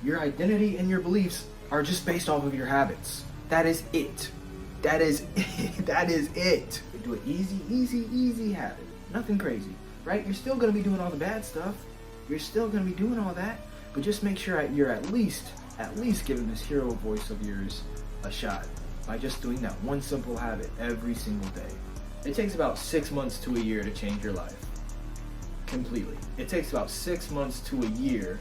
Your identity and your beliefs are just based off of your habits. That is it. That is it. That is it. Do an easy habit. Nothing crazy, right? You're still gonna be doing all the bad stuff. You're still gonna be doing all that, but just make sure you're at least giving this hero voice of yours a shot by just doing that one simple habit every single day. It takes about 6 months to a year to change your life completely. It takes about 6 months to a year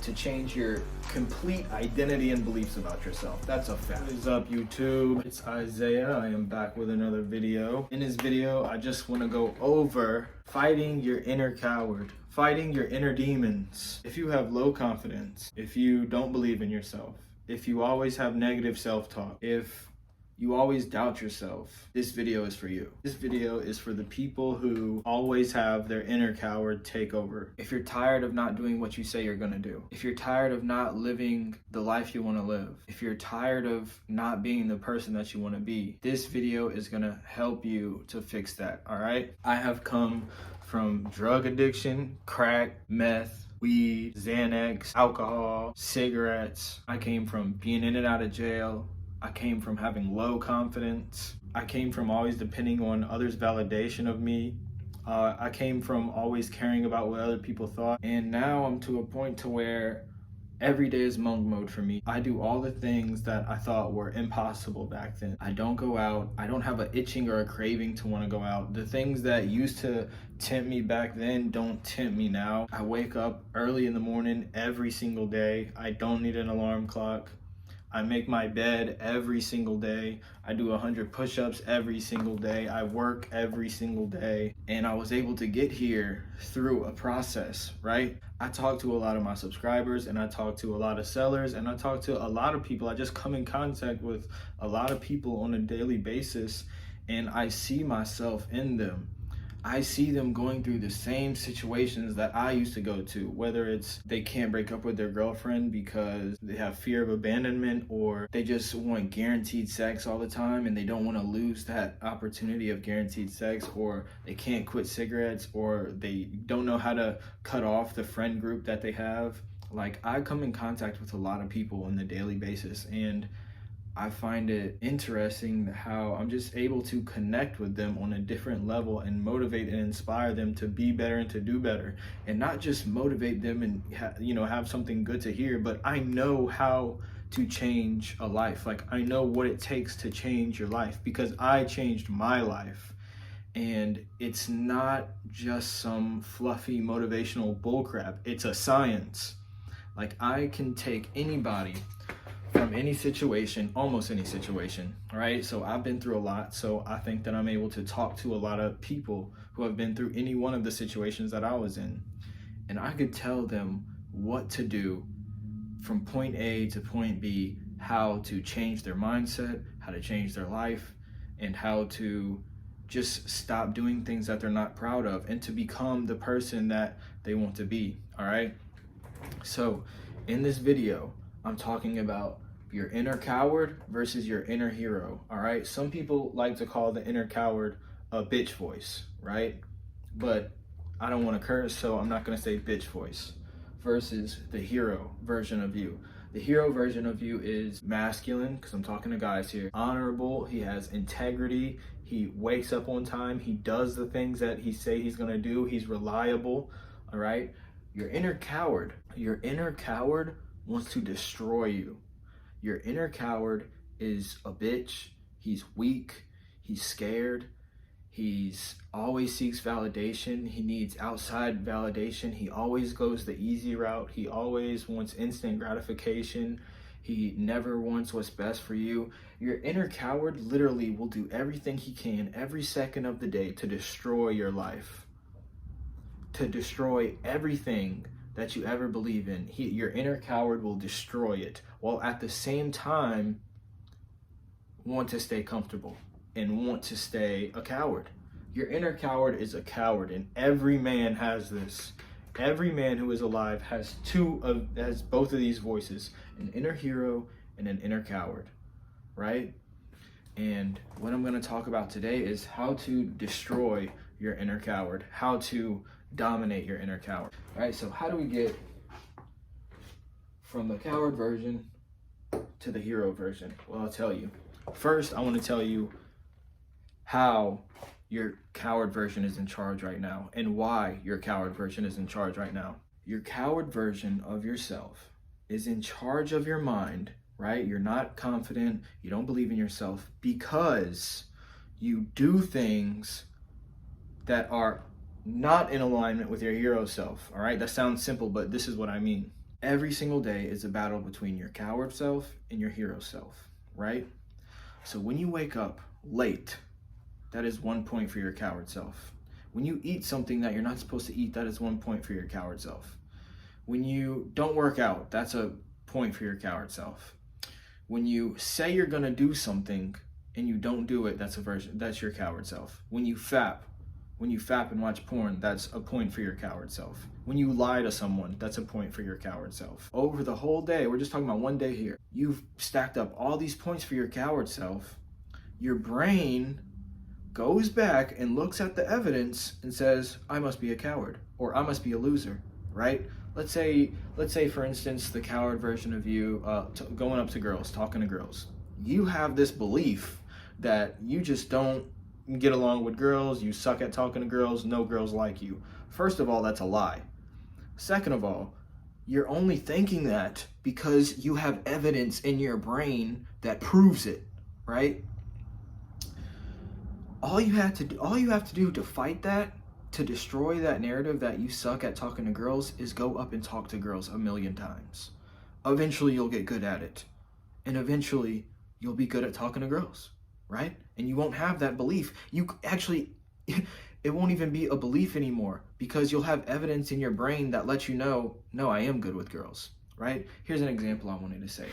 to change your complete identity and beliefs about yourself. That's a fact. What is up, YouTube? It's Isaiah. I am back with another video. In this video, I just want to go over fighting your inner coward, fighting your inner demons. If you have low confidence, if you don't believe in yourself, if you always have negative self-talk, if you always doubt yourself, this video is for you. This video is for the people who always have their inner coward take over. If you're tired of not doing what you say you're gonna do, if you're tired of not living the life you wanna live, if you're tired of not being the person that you wanna be, this video is gonna help you to fix that, all right? I have come from drug addiction, crack, meth, weed, Xanax, alcohol, cigarettes. I came from being in and out of jail. I came from having low confidence. I came from always depending on others' validation of me. I came from always caring about what other people thought. And now I'm to a point to where every day is monk mode for me. I do all the things that I thought were impossible back then. I don't go out. I don't have an itching or a craving to want to go out. The things that used to tempt me back then don't tempt me now. I wake up early in the morning every single day. I don't need an alarm clock. I make my bed every single day. I do 100 push-ups every single day. I work every single day. And I was able to get here through a process, right? I talk to a lot of my subscribers, and I talk to a lot of sellers, and I talk to a lot of people. I just come in contact with a lot of people on a daily basis, and I see myself in them. I see them going through the same situations that I used to go to, whether it's they can't break up with their girlfriend because they have fear of abandonment, or they just want guaranteed sex all the time and they don't want to lose that opportunity of guaranteed sex, or they can't quit cigarettes, or they don't know how to cut off the friend group that they have. Like, I come in contact with a lot of people on a daily basis, and I find it interesting how I'm just able to connect with them on a different level and motivate and inspire them to be better and to do better, and not just motivate them and have something good to hear, but I know how to change a life. Like, I know what it takes to change your life because I changed my life. And it's not just some fluffy motivational bullcrap. It's a science. Like, I can take anybody from any situation, almost any situation, right? So I've been through a lot, so I think that I'm able to talk to a lot of people who have been through any one of the situations that I was in. And I could tell them what to do from point A to point B, how to change their mindset, how to change their life, and how to just stop doing things that they're not proud of and to become the person that they want to be, all right? So in this video, I'm talking about your inner coward versus your inner hero, all right? Some people like to call the inner coward a bitch voice, right? But I don't want to curse, so I'm not going to say bitch voice. Versus the hero version of you. The hero version of you is masculine, because I'm talking to guys here. Honorable, he has integrity, he wakes up on time, he does the things that he say he's going to do, he's reliable, all right? Your inner coward wants to destroy you. Your inner coward is a bitch. He's weak. He's scared. He's always seeks validation. He needs outside validation. He always goes the easy route. He always wants instant gratification. He never wants what's best for you. Your inner coward literally will do everything he can every second of the day to destroy your life, to destroy everything that you ever believe in. Your inner coward will destroy it, while at the same time want to stay comfortable and want to stay a coward. Your inner coward is a coward, and every man has this. Every man who is alive has both of these voices, an inner hero and an inner coward, right? And what I'm going to talk about today is how to destroy your inner coward, how to dominate your inner coward. All right, so how do we get from the coward version to the hero version? Well, I'll tell you. First, I want to tell you how your coward version is in charge right now and why your coward version is in charge right now. Your coward version of yourself is in charge of your mind, right? You're not confident, you don't believe in yourself because you do things that are not in alignment with your hero self, all right? That sounds simple, but this is what I mean. Every single day is a battle between your coward self and your hero self, right? So when you wake up late, that is 1 point for your coward self. When you eat something that you're not supposed to eat, that is 1 point for your coward self. When you don't work out, that's a point for your coward self. When you say you're gonna do something and you don't do it, that's your coward self. When you fap and watch porn, that's a point for your coward self. When you lie to someone, that's a point for your coward self. Over the whole day, we're just talking about one day here, you've stacked up all these points for your coward self. Your brain goes back and looks at the evidence and says, I must be a coward, or I must be a loser, right? Let's say for instance, the coward version of you going up to girls, talking to girls. You have this belief that you just don't get along with girls, you suck at talking to girls, no girls like you. First of all, that's a lie. Second of all, you're only thinking that because you have evidence in your brain that proves it, right? All you have to do to fight that, to destroy that narrative that you suck at talking to girls, is go up and talk to girls 1,000,000 times. Eventually you'll get good at it. And eventually you'll be good at talking to girls, right? And you won't have that belief. You actually, it won't even be a belief anymore because you'll have evidence in your brain that lets you know, no, I am good with girls, right? Here's an example I wanted to say.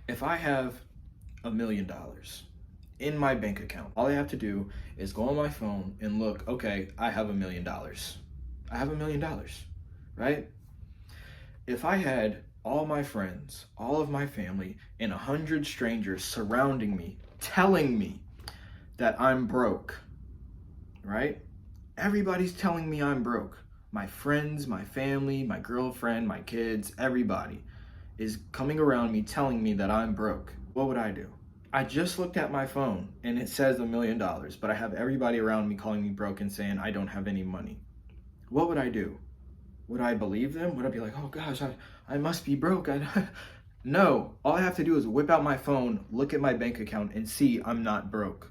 If I have $1,000,000 in my bank account, all I have to do is go on my phone and look, okay, I have $1,000,000. I have $1,000,000, right? If I had all my friends, all of my family, and 100 strangers surrounding me, telling me that I'm broke, right? Everybody's telling me I'm broke. My friends, my family, my girlfriend, my kids, everybody is coming around me telling me that I'm broke. What would I do? I just looked at my phone and it says $1,000,000, but I have everybody around me calling me broke and saying I don't have any money. What would I do? Would I believe them? Would I be like, oh gosh, I must be broke? No, all I have to do is whip out my phone, look at my bank account, and see I'm not broke.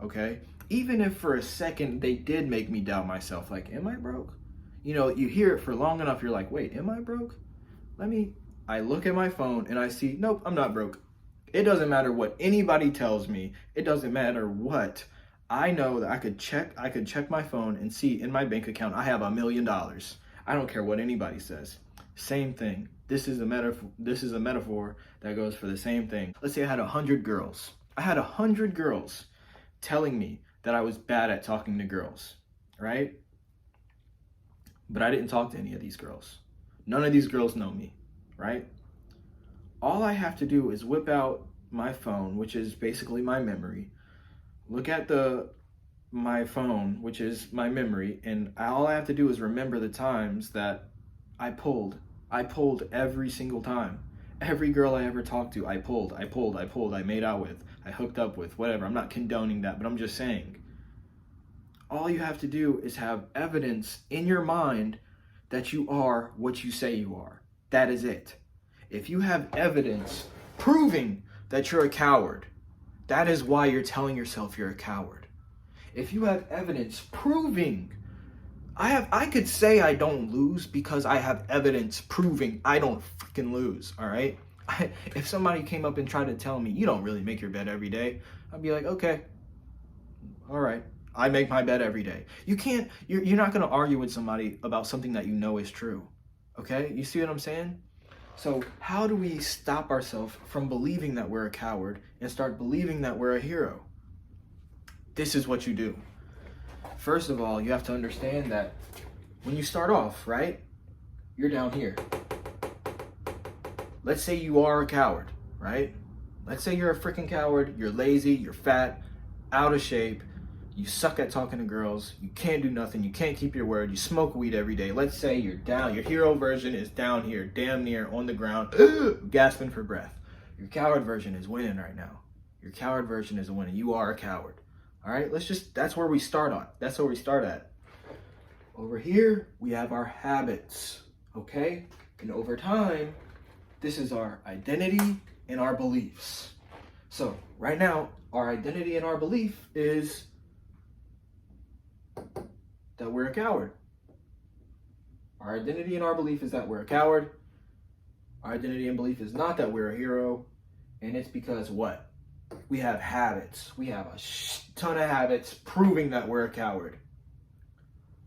Okay? Even if for a second they did make me doubt myself, like, am I broke? You know, you hear it for long enough, you're like, wait, am I broke? I look at my phone and I see, nope, I'm not broke. It doesn't matter what anybody tells me. It doesn't matter what. I know that I could check my phone and see in my bank account I have $1,000,000. I don't care what anybody says. Same thing. This is a metaphor that goes for the same thing. Let's say I had 100 girls. I had 100 girls telling me that I was bad at talking to girls, right? But I didn't talk to any of these girls. None of these girls know me, right? All I have to do is whip out my phone, which is basically my memory, look at my phone, which is my memory, and all I have to do is remember the times that I pulled every single time. Every girl I ever talked to, I pulled, I made out with, I hooked up with, whatever. I'm not condoning that, but I'm just saying. All you have to do is have evidence in your mind that you are what you say you are. That is it. If you have evidence proving that you're a coward, that is why you're telling yourself you're a coward. If you have evidence proving, I could say I don't lose because I have evidence proving I don't freaking lose, all right? If somebody came up and tried to tell me, you don't really make your bed every day, I'd be like, okay, all right, I make my bed every day. You're not gonna argue with somebody about something that you know is true, okay? You see what I'm saying? So how do we stop ourselves from believing that we're a coward and start believing that we're a hero? This is what you do. First of all, you have to understand that when you start off, right, you're down here. Let's say you are a coward, right? Let's say you're a freaking coward, you're lazy, you're fat, out of shape, You suck at talking to girls. You can't do nothing. You can't keep your word. You smoke weed every day. Let's say you're down. Your hero version is down here, damn near on the ground, gasping for breath. Your coward version is winning right now. Your coward version is winning. You are a coward. All right, that's where we start on. That's where we start at. Over here, we have our habits, okay? And over time, this is our identity and our beliefs. So right now, our identity and our belief is that we're a coward. Our identity and our belief is that we're a coward. Our identity and belief is not that we're a hero. And it's because what? We have habits. We have a ton of habits proving that we're a coward.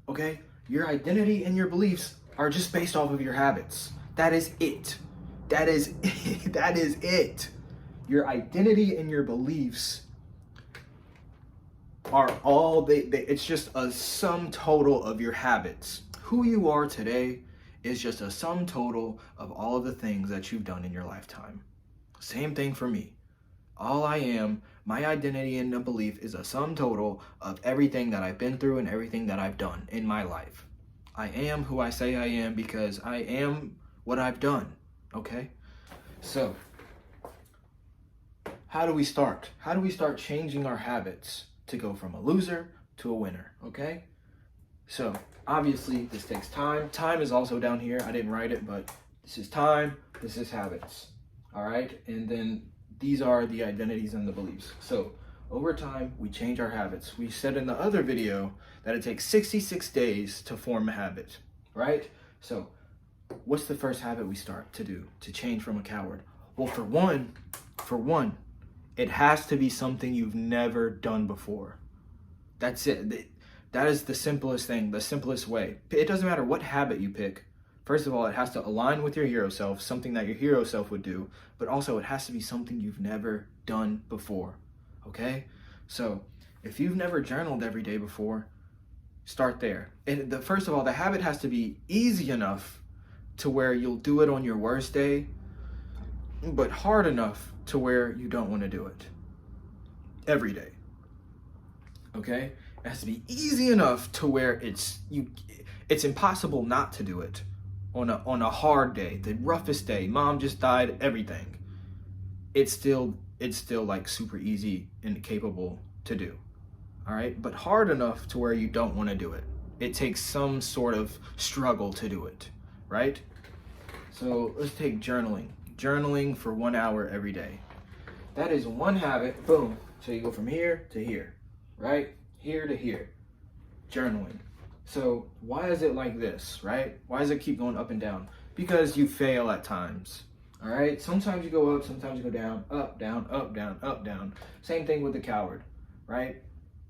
Okay? Your identity and your beliefs are just based off of your habits. That is it. That is that is it. Your identity and your beliefs are all it's just a sum total of your habits. Who you are today is just a sum total of all of the things that you've done in your lifetime. Same thing for me. All I am, my identity and the belief is a sum total of everything that I've been through and everything that I've done in my life. I am who I say I am because I am what I've done, okay? So, how do we start? How do we start changing our habits to go from a loser to a winner, okay? So, obviously, this takes time. Time is also down here. I didn't write it, but this is time, this is habits, all right? And then these are the identities and the beliefs. So, over time, we change our habits. We said in the other video that it takes 66 days to form a habit, right? So, what's the first habit we start to do to change from a coward? Well, for one, it has to be something you've never done before. That's it. That is the simplest thing, the simplest way. It doesn't matter what habit you pick. First of all, it has to align with your hero self, something that your hero self would do, but also it has to be something you've never done before, okay? So if you've never journaled every day before, start there. First of all, the habit has to be easy enough to where you'll do it on your worst day, but hard enough to where you don't want to do it every day, okay? It has to be easy enough to where it's impossible not to do it on a hard day, the roughest day. Mom just died, everything. It's still like super easy and capable to do. All right, but hard enough to where you don't want to do it. It takes some sort of struggle to do it, right? So let's take journaling. Journaling for 1 hour every day. That is one habit, boom. So you go from here to here, right? Here to here, journaling. So why is it like this, right? Why does it keep going up and down? Because you fail at times, all right? Sometimes you go up, sometimes you go down, up, down, up, down, up, down. Same thing with the coward, right?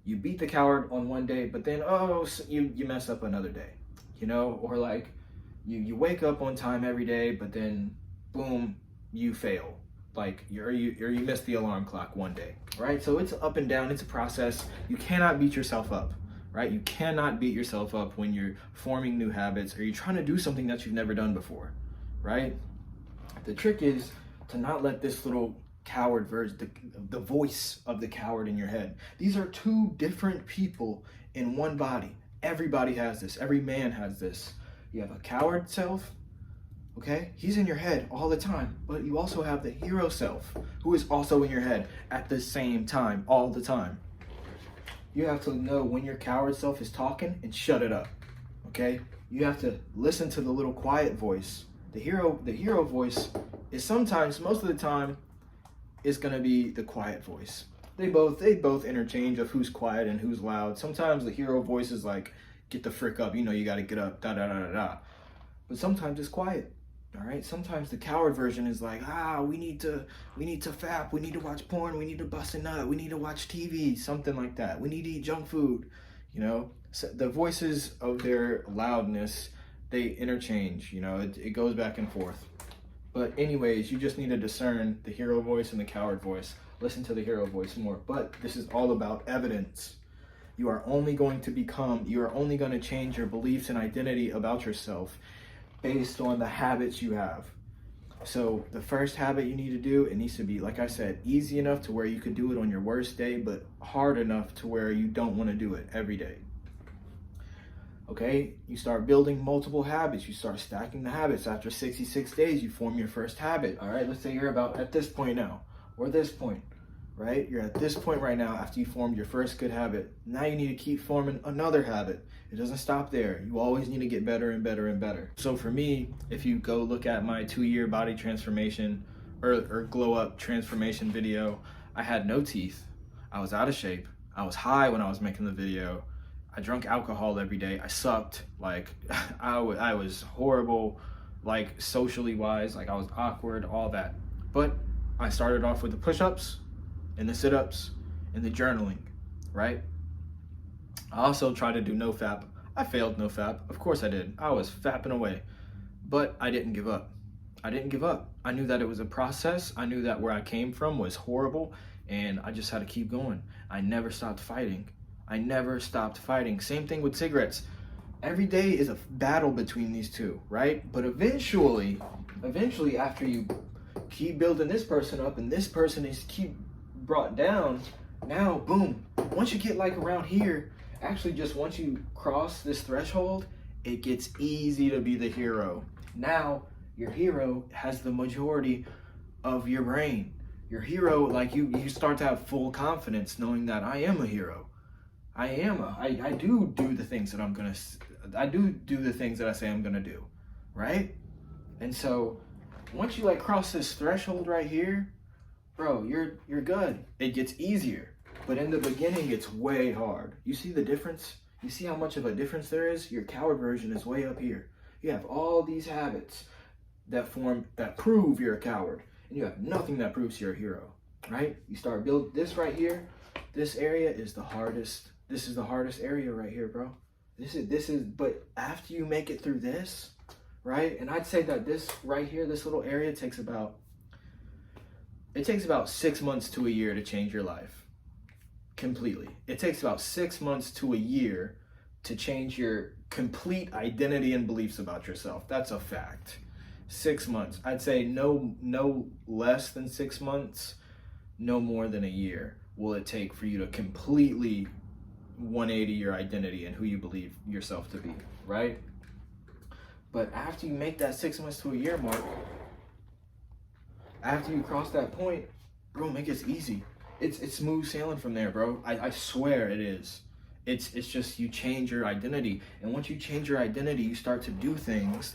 You beat the coward on one day, but then, you mess up another day, you know? Or like you wake up on time every day, but then boom, you fail. Like you miss the alarm clock one day, right? So it's up and down, it's a process. You cannot beat yourself up, right? You cannot beat yourself up when you're forming new habits or you're trying to do something that you've never done before, right? The trick is to not let this little coward version, the voice of the coward in your head. These are two different people in one body. Everybody has this, every man has this. You have a coward self, okay? He's in your head all the time, but you also have the hero self who is also in your head at the same time, all the time. You have to know when your coward self is talking and shut it up, okay? You have to listen to the little quiet voice. The hero voice is sometimes, most of the time, is gonna be the quiet voice. They both interchange of who's quiet and who's loud. Sometimes the hero voice is like, get the frick up, you gotta get up, da da da da da. But sometimes it's quiet. All right. Sometimes the coward version is like, we need to fap, we need to watch porn, we need to bust a nut, we need to watch TV, something like that. We need to eat junk food, So the voices of their loudness, they interchange, it goes back and forth. But anyways, you just need to discern the hero voice and the coward voice. Listen to the hero voice more. But this is all about evidence. You are only going to change your beliefs and identity about yourself based on the habits you have. So the first habit you need to do, it needs to be, like I said, easy enough to where you could do it on your worst day, but hard enough to where you don't want to do it every day. Okay, you start building multiple habits. You start stacking the habits. After 66 days, you form your first habit. All right, let's say you're about at this point now, or this point, right? You're at this point right now after you formed your first good habit. Now you need to keep forming another habit. It doesn't stop there. You always need to get better and better and better. So for me, if you go look at my 2-year body transformation or glow up transformation video, I had no teeth. I was out of shape. I was high when I was making the video. I drank alcohol every day. I sucked. Like I was horrible, like socially wise, like I was awkward, all that. But I started off with the push-ups and the sit-ups and the journaling, right? I also tried to do NoFap. I failed NoFap. Of course I did. I was fapping away, but I didn't give up. I didn't give up. I knew that it was a process. I knew that where I came from was horrible, and I just had to keep going. I never stopped fighting. I never stopped fighting. Same thing with cigarettes. Every day is a battle between these two, right? But eventually after you keep building this person up and this person is keep brought down, now boom, once you get like around here, actually just once you cross this threshold, it gets easy to be the hero. Now your hero has the majority of your brain. Your hero, like you start to have full confidence knowing that I am a hero. I do the things that I do the things that I say I'm gonna do, right? And so once you like cross this threshold right here, bro, you're good. It gets easier, but in the beginning it's way hard. You see the difference? You see how much of a difference there is? Your coward version is way up here. You have all these habits that prove you're a coward, and you have nothing that proves you're a hero, right? You start build this right here. This area is the hardest. This is the hardest area right here, bro. This is, but after you make it through this, right? And I'd say that this right here, this little area takes about 6 months to a year to change your life completely. It takes about 6 months to a year to change your complete identity and beliefs about yourself. That's a fact. 6 months. I'd say no less than 6 months, no more than a year will it take for you to completely 180 your identity and who you believe yourself to be, right? But after you make that 6 months to a year mark, after you cross that point, bro, make it easy. It's smooth sailing from there, bro. I swear it is. It's just you change your identity, and once you change your identity, you start to do things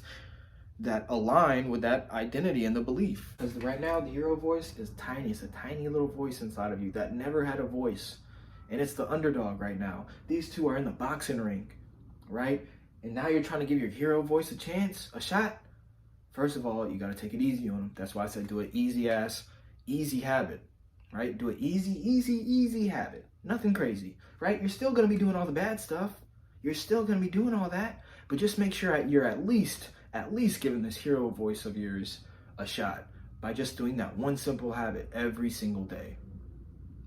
that align with that identity and the belief. Because right now, the hero voice is tiny. It's a tiny little voice inside of you that never had a voice. And it's the underdog right now. These two are in the boxing ring, right? And now you're trying to give your hero voice a chance, a shot. First of all, you got to take it easy on them. That's why I said do an easy habit, right? Do an easy habit. Nothing crazy, right? You're still going to be doing all the bad stuff. You're still going to be doing all that. But just make sure you're at least giving this hero voice of yours a shot by just doing that one simple habit every single day.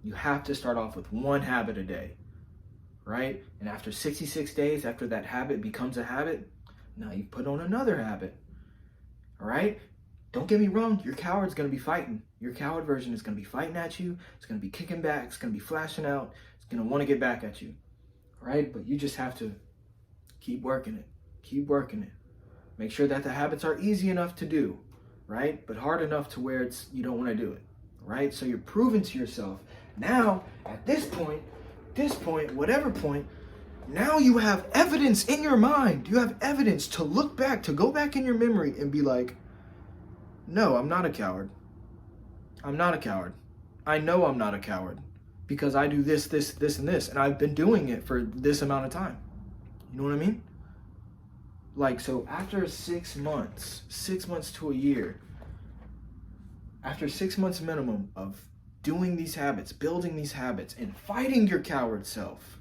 You have to start off with one habit a day, right? And after 66 days, after that habit becomes a habit, now you put on another habit, all right? Don't get me wrong, your coward's gonna be fighting. Your coward version is gonna be fighting at you. It's gonna be kicking back. It's gonna be flashing out. It's gonna wanna get back at you, all right? But you just have to keep working it. Keep working it. Make sure that the habits are easy enough to do, right? But hard enough to where you don't wanna do it, right? So you're proving to yourself. Now, at this point, whatever point, now you have evidence in your mind. You have evidence to look back, to go back in your memory and be like, no, I'm not a coward. I'm not a coward. I know I'm not a coward because I do this, and this, and I've been doing it for this amount of time. You know what I mean? Like, so after 6 months to a year, after 6 months minimum of doing these habits, building these habits, and fighting your coward self,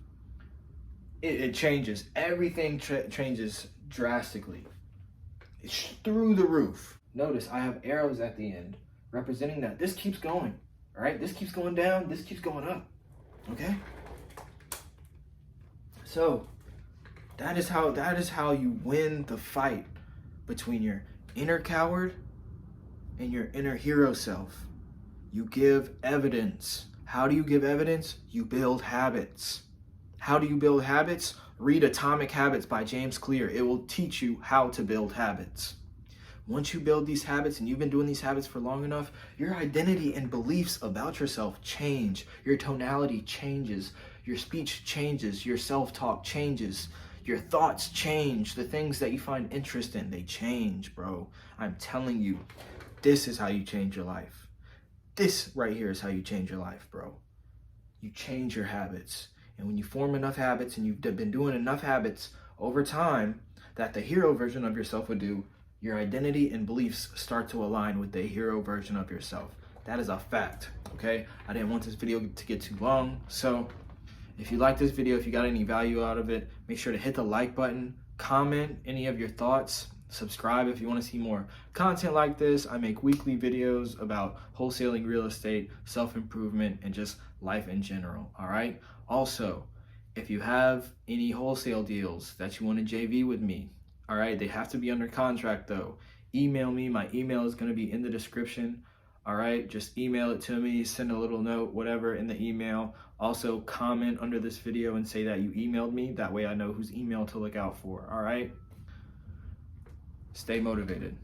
it changes. Everything changes drastically. It's through the roof. Notice I have arrows at the end representing that this keeps going, all right? This keeps going down, this keeps going up, okay? So that is how you win the fight between your inner coward and your inner hero self. You give evidence. How do you give evidence? You build habits. How do you build habits? Read Atomic Habits by James Clear. It will teach you how to build habits. Once you build these habits and you've been doing these habits for long enough, your identity and beliefs about yourself change. Your tonality changes. Your speech changes. Your self-talk changes. Your thoughts change. The things that you find interest in, they change, bro. I'm telling you, this is how you change your life. This right here is how you change your life, bro. You change your habits. And when you form enough habits and you've been doing enough habits over time that the hero version of yourself would do, your identity and beliefs start to align with the hero version of yourself. That is a fact, okay? I didn't want this video to get too long, so if you like this video, if you got any value out of it, make sure to hit the like button, comment any of your thoughts, subscribe if you want to see more content like this. I make weekly videos about wholesaling real estate, self-improvement, and just life in general, all right? Also, if you have any wholesale deals that you want to JV with me, all right, they have to be under contract though. Email me. My email is going to be in the description. All right, just email it to me, send a little note, whatever in the email. Also comment under this video and say that you emailed me. That way I know whose email to look out for. All right, stay motivated.